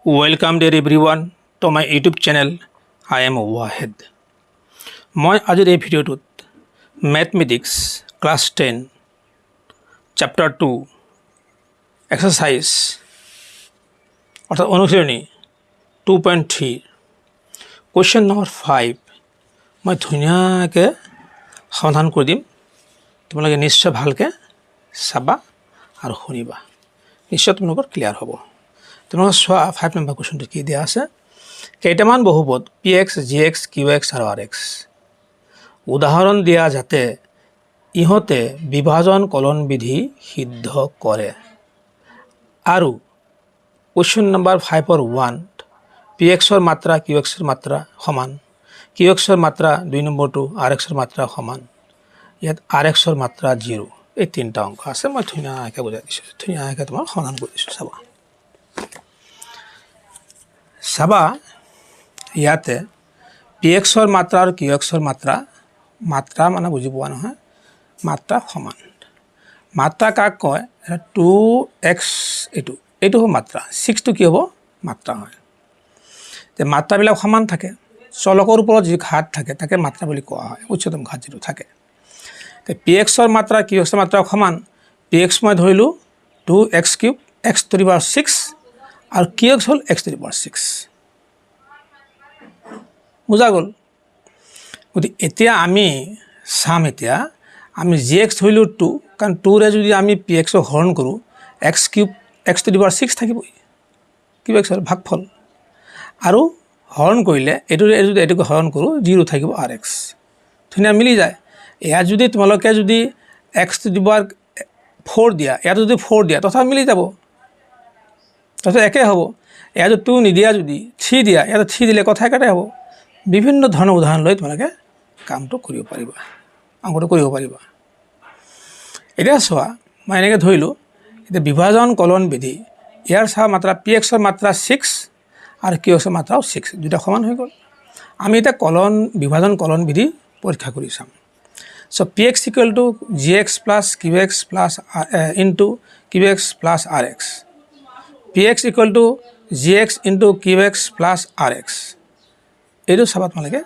Welcome dear everyone to my YouTube channel. I am Wahed. মই আজিৰ এই ভিডিঅ'টোত ম্যাথমেটিক্স ক্লাছ 10 চেপ্টাৰ 2 এক্সাৰসাইজ অৰ্থাৎ অনুশীলনী 2.3 কুৱেশ্যন নম্বৰ 5 মই ধুনীয়াকৈ সমাধান কৰি দিম। তোমালোকে নিশ্চয় ভালকৈ চাবা আৰু শুনিবা, নিশ্চয় তোমালোকৰ ক্লিয়াৰ হ'ব। তোমালোকে চোৱা 5 নম্বৰ কুৱেশ্যনটো কি দিয়া আছে, কেইটামান বহুপদ px gx qx আৰু rx উদাহৰণ দিয়া যাতে ইহঁতে বিভাজন কলন বিধি সিদ্ধ কৰে আৰু কুৱেশ্যন নম্বৰ 5 1 px ৰ মাত্ৰা qx ৰ মাত্ৰা সমান, qx ৰ মাত্ৰা 2 নম্বৰটো rx ৰ মাত্ৰা সমান, ইয়াত rx ৰ মাত্ৰা 0। এই তিনিটা অংক আছে, মই ধুনীয়াকৈ বুজাই দিছোঁ, ধুনীয়াকৈ তোমাক সমাধান কৰি দিছোঁ। চাবা ইয়াতে px ৰ মাত্ৰা আৰু qx ৰ মাত্ৰা মানে বুজি পোৱা নহয়, মাত্ৰা সমান। মাত্ৰা কাক কয়? 2x এইটো হ'ব মাত্ৰা, 6টো কি হ'ব? মাত্ৰা হয়। যে মাত্ৰাবিলাক সমান থাকে, চলকৰ ওপৰত যি ঘাত থাকে তাকে মাত্ৰা বুলি কোৱা হয়, উচ্চতম ঘাত যিটো থাকে। px ৰ মাত্ৰা qx ৰ মাত্ৰা সমান, px মই ধৰিলোঁ 2x³ x to the power 6 আৰু qx হ'ল x to the power 6। বুজা গ'ল? গতিকে এতিয়া আমি চাম, এতিয়া আমি gx ধৰিলোঁ 2, কাৰণ 2ৰে যদি আমি px হৰণ কৰোঁ x³ x to the power 6 থাকিবই, qx ৰ ভাগফল, আৰু হৰণ কৰিলে এইটোকে হৰণ কৰোঁ 0 থাকিব rx, ধুনীয়া মিলি যায়। ইয়াত যদি তোমালোকে যদি x to the power 4 দিয়া, ইয়াত যদি 4 দিয়া তথাপি মিলি যাব, তথাপি একে হ'ব। ইয়াত 2 নিদিয়া, যদি 3 দিয়া, ইয়াত 3 দিলে কথা একেটাই হ'ব। বিভিন্ন ধৰণৰ উদাহৰণ লৈ তোমালোকে কামটো কৰিব পাৰিবা, অংকটো কৰিব পাৰিবা। এতিয়া চোৱা, মই এনেকৈ ধৰিলোঁ, এতিয়া বিভাজন কলন বিধি, ইয়াৰ চোৱা মাত্ৰা px ৰ মাত্ৰা 6 আৰু qx ৰ মাত্ৰাও 6, দুটা সমান হৈ গ'ল। আমি এতিয়া বিভাজন কলন বিধি পৰীক্ষা কৰি চাম। চ' px equal to gx plus qx plus into qx plus rx, px equal to gx into qx plus rx, এইটো চাবা তোমালোকে।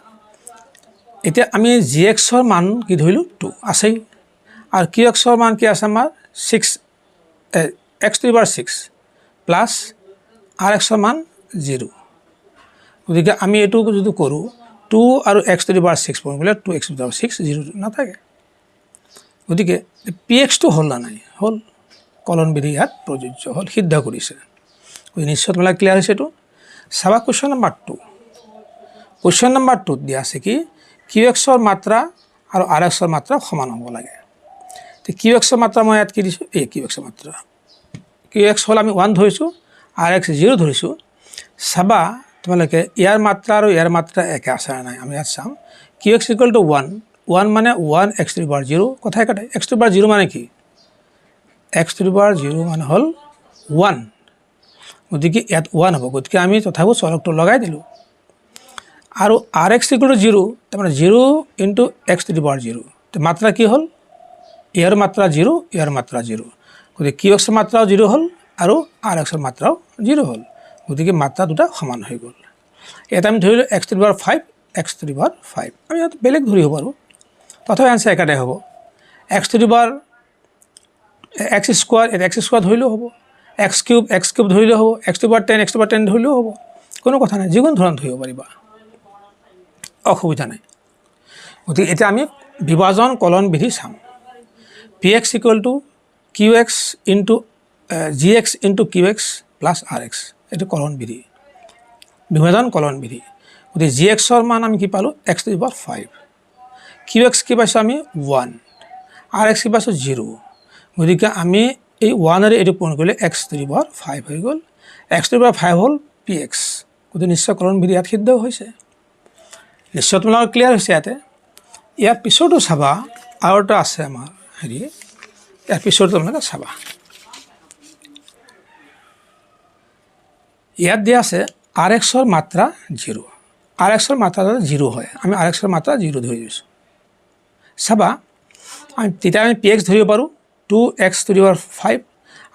এতিয়া আমি gx ৰ মান কি ধৰিলোঁ 2 আছেই, আৰু qx ৰ মান কি আছে আমাৰ 6 x to the power 6 plus rx ৰ মান 0। গতিকে আমি এইটো যদি কৰোঁ 2 আৰু x to the power 6 পঢ়িবলৈ 2x to the power 6 0 নাথাকে। গতিকে pxটো হ'ল না নাই? হ'ল। কলন বিধি ইয়াত প্ৰযোজ্য হ'ল, সিদ্ধ কৰিছে। নিশ্চয় তোমালোকে ক্লিয়াৰ হৈছে এইটো। চাবা কুৱেশ্যন নম্বৰ 2। কুৱেশ্যন নম্বৰ 2ত দিয়া আছে কি qx ৰ মাত্ৰা আৰু rx ৰ মাত্ৰা সমান হ'ব লাগে। তো qx ৰ মাত্ৰা মই ইয়াত কি দিছোঁ? এই qx ৰ মাত্ৰা, qx হ'ল আমি 1 ধৰিছোঁ, rx 0 ধৰিছোঁ। চাবা তোমালোকে ইয়াৰ মাত্ৰা আৰু ইয়াৰ মাত্ৰা একে আছে নাই? আমি ইয়াত চাম qx ইকুৱেল টু 1 মানে 1 x to the power 0, কথা একেটাই। x to the power 0 মানে কি? x to the power 0 মানে হ'ল 1, গতিকে ইয়াত 1 হ'ব। গতিকে আমি তথাপিও চলকটো লগাই দিলোঁ। আৰু rx ইকুৱেল টু 0, তাৰমানে 0 into x to the power 0, তো মাত্ৰা কি হ'ল? ইয়াৰ মাত্ৰা 0, ইয়াৰ মাত্ৰা 0, গতিকে qx ৰ মাত্ৰাও 0 হ'ল আৰু rx ৰ মাত্ৰাও 0 হ'ল। গতিকে মাত্ৰা দুটা সমান হৈ গ'ল। ইয়াত আমি ধৰিলোঁ x to the power 5, x to the power 5, আমি ইয়াত বেলেগ ধৰি হ'ব আৰু তথাপি এনচাৰ একেটাই হ'ব। x to the power x square, x square ধৰিলেও হ'ব, x³ ধৰিলেও হ'ব, x to the power 10 ধৰিলেও হ'ব, কোনো কথা নাই, যিকোনো ধৰণৰ ধৰিব পাৰিবা, অসুবিধা নাই। গতিকে এতিয়া আমি বিভাজন কলন বিধি চাম। px equal to qx into gx into qx plus rx, এইটো কলন বিধি, বিভাজন কলন বিধি। গতিকে gx ৰ মান আমি কি পালোঁ? x to the power 5, qx কি পাইছোঁ আমি? 1, rx কি পাইছোঁ? 0। গতিকে আমি এই 1ৰে এইটো পূৰণ কৰিলে x to the power 5 হৈ গ'ল। x to the power 5 হ'ল px, গতিকে নিশ্চয় কলন বিধি ইয়াত সিদ্ধ হৈছে। নিশ্চয় তোমালোকৰ ক্লিয়াৰ হৈছে ইয়াতে। ইয়াৰ পিছতো চাবা, আৰু এটা আছে আমাৰ হেৰি, ইয়াৰ পিছতো তোমালোকে চাবা। ইয়াত দিয়া আছে rx ৰ মাত্ৰা 0, rx ৰ মাত্ৰা 0 হয়, আমি rx ৰ মাত্ৰা 0 ধৰি দিছোঁ। চাবা তেতিয়া আমি px ধৰিব পাৰোঁ 2x to the power 5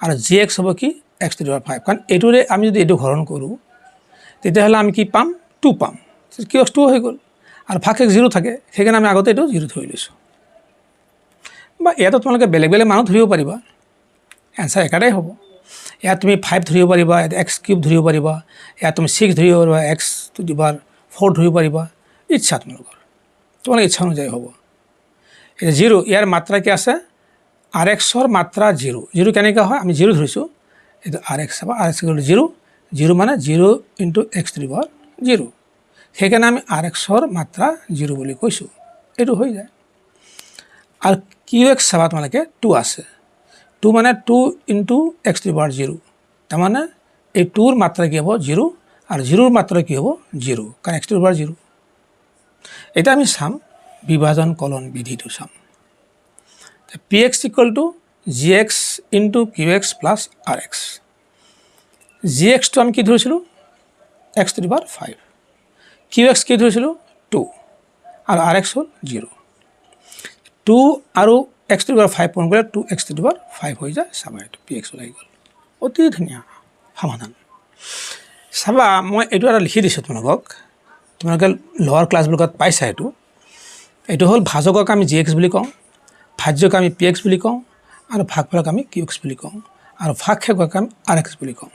আৰু gx হ'ব কি? x to the power 5, কাৰণ এইটোৰে আমি যদি এইটো হৰণ কৰোঁ তেতিয়াহ'লে আমি কি পাম 2 পাম কিউ এক্স 2 হৈ গ'ল আৰু ভাগ এক্স 0 থাকে সেইকাৰণে আমি আগতে এইটো 0 ধৰি লৈছোঁ বা ইয়াতো তোমালোকে বেলেগ বেলেগ মানুহ ধৰিব পাৰিবা এনচাৰ একেটাই হ'ব ইয়াত তুমি 5 ধৰিব পাৰিবা ইয়াত এক্স কিউব ধৰিব পাৰিবা ইয়াত তুমি 6 ধৰিব পাৰিবা এক্স টু দি পাৱাৰ 4 ধৰিব পাৰিবা ইচ্ছা তোমালোকৰ ইচ্ছা অনুযায়ী হ'ব এতিয়া 0 ইয়াৰ মাত্ৰা কি আছে আৰ এক্সৰ মাত্ৰা 0 কেনেকৈ হয় আমি 0 ধৰিছোঁ এইটো আৰ এক্স চাবা আৰ এক্স ইকুৱেল টু 0 মানে 0 into x to the power 0 সেইকাৰণে আমি আৰ এক্সৰ মাত্ৰা 0 বুলি কৈছোঁ এইটো হৈ যায় আৰু কিউ এক্স চাবা তোমালোকে 2 আছে 2 মানে 2 into x to the power 0 তাৰমানে এই 2ৰ মাত্ৰা কি হ'ব 0 আৰু 0ৰ মাত্ৰা কি হ'ব 0 কাৰণ এক্স টু দি পাৱাৰ 0 এটা আমি চাম বিভাজন কলন বিধিটো চাম p x equal to g x into Q x plus R x g এক্সটো আমি কি ধৰিছিলোঁ x to the power 5 q x কি ধৰিছিলোঁ 2 আৰু আৰ এক্স হ'ল 0 2 আৰু এক্স টু দি পাৱাৰ 5 পূৰণ কৰিলে 2 এক্স টু দি পাৱাৰ 5 হৈ যায় চাবা এইটো পি এক্স ওলাই গ'ল অতি ধুনীয়া সমাধান চাবা মই এইটো এটা লিখি দিছোঁ তোমালোকে লোৱাৰ ক্লাছবিলাকত পাইছা এইটো হ'ল ভাজকক আমি জি এক্স বুলি কওঁ ভাজ্যক আমি পি এক্স বুলি কওঁ আৰু ভাগফলক আমি কিউ এক্স বুলি কওঁ আৰু ভাগশেষক আমি আৰ এক্স বুলি কওঁ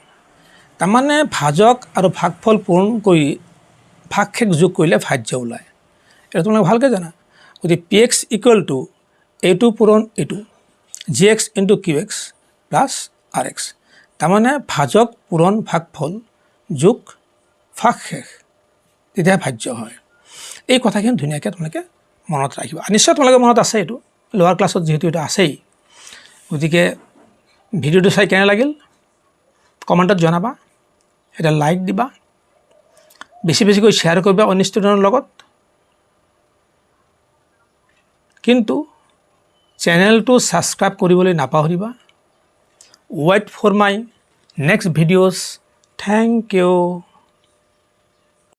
তাৰমানে ভাজক আৰু ভাগফল পূৰণ কৰি ভাগশেষ যোগ কৰিলে ভাজ্য ওলায় এটা তোমালোকে ভালকৈ জানা গতিকে পি এক্স ইকুৱেল টু এইটো পূৰণ এইটো G x into Q x plus R X তাৰমানে ভাজক পূৰণ ভাগফল যোগ ভাগশেষ তেতিয়াহে ভাজ্য হয় এই কথাখিনি ধুনীয়াকৈ তোমালোকে মনত ৰাখিবা নিশ্চয় তোমালোকে মনত আছে এইটো লোৱাৰ ক্লাছত যিহেতু এইটো আছেই গতিকে ভিডিঅ'টো চাই কেনে লাগিল কমেণ্টত জনাবা এটা লাইক দিবা বেছিকৈ শ্বেয়াৰ কৰিবা অন্য ষ্টুডেণ্টৰ লগত কিন্তু চেনেলটো ছাবস্ক্ৰাইব কৰিবলৈ নাপাহৰিবা wait for my next videos thank U